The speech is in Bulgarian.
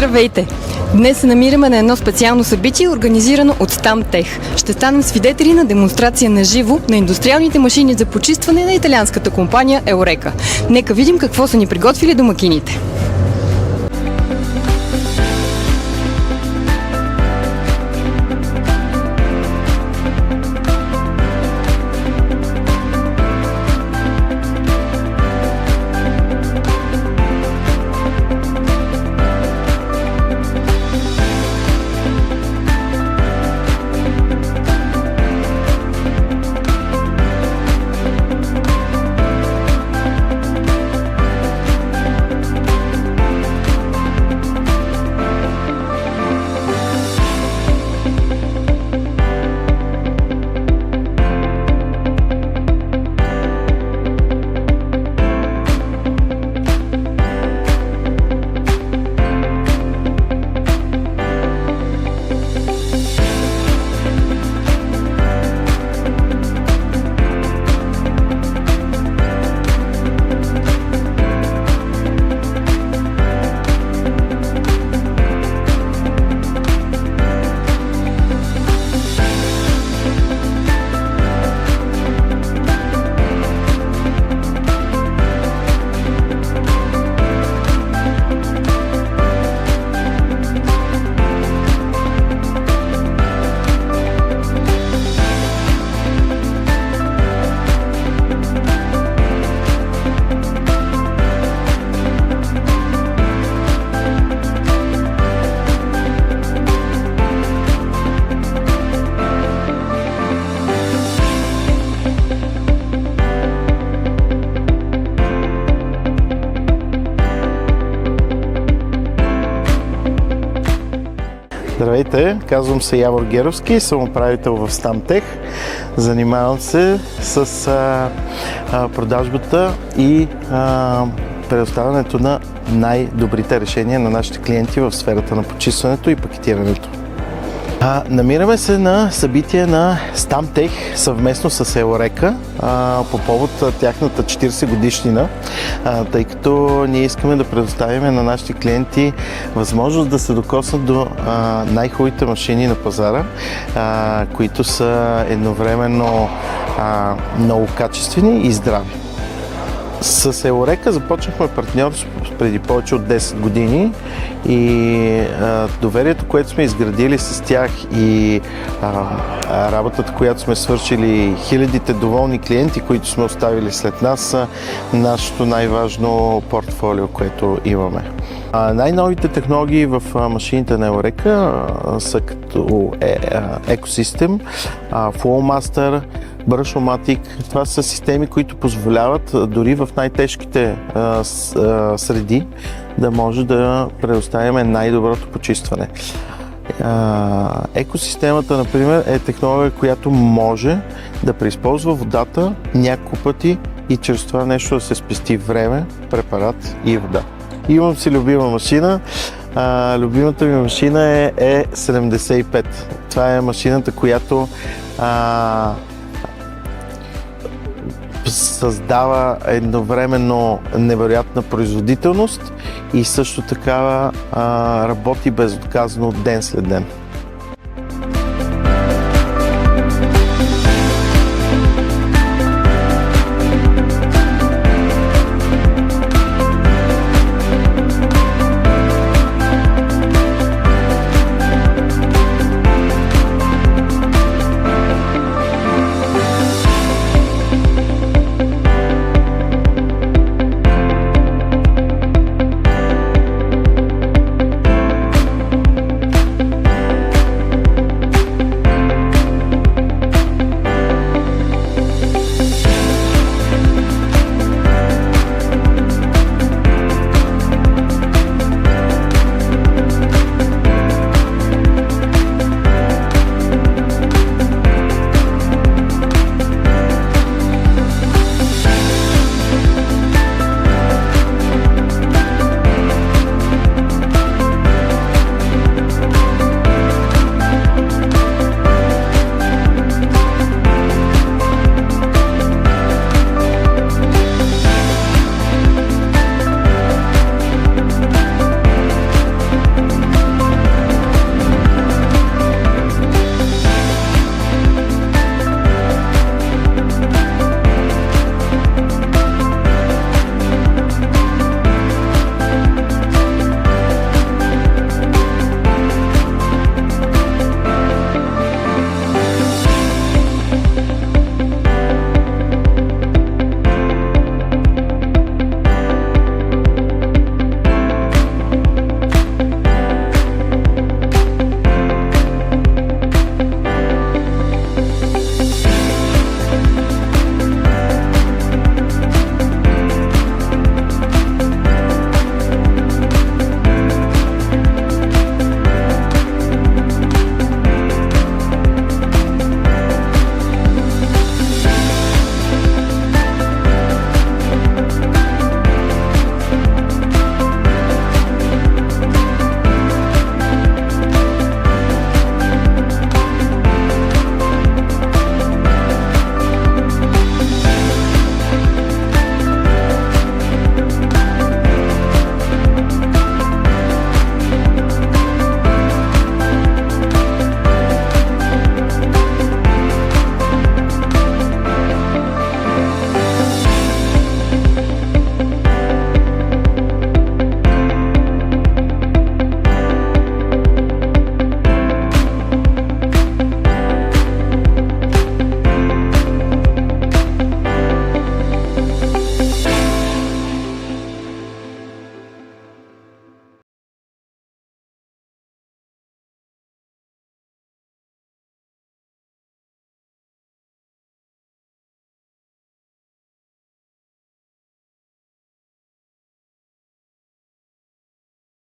Здравейте! Днес се намираме на едно специално събитие, организирано от STAMTech. Ще станем свидетели на демонстрация на живо на индустриалните машини за почистване на италианската компания Eureka. Нека видим какво са ни приготвили домакините. Здравейте, казвам се Явор Геровски, съм управител в STAMTech. Занимавам се с продажбата и предоставянето на най-добрите решения на нашите клиенти в сферата на почистването и пакетирането. Намираме се на събитие на STAMTech съвместно с Eureka по повод тяхната 40 годишнина, тъй като ние искаме да предоставим на нашите клиенти възможност да се докоснат до най-хубавите машини на пазара, които са едновременно много качествени и здрави. С Eureka започнахме партньорство преди повече от 10 години и доверието, което сме изградили с тях и работата, която сме свършили, хилядите доволни клиенти, които сме оставили след нас, са нашето най-важно портфолио, което имаме. Най-новите технологии в машините на Eureka са като Ecosystem, Flowmaster, Brush-O-Matic. Това са системи, които позволяват дори в най-тежките среди да може да предоставяме най-доброто почистване. Екосистемата, например, е технология, която може да преизползва водата няколко пъти и чрез това нещо да се спести време, препарат и вода. Имам си любима машина. Любимата ми машина е E75. Това е машината, която създава едновременно невероятна производителност и също така работи безотказно ден след ден.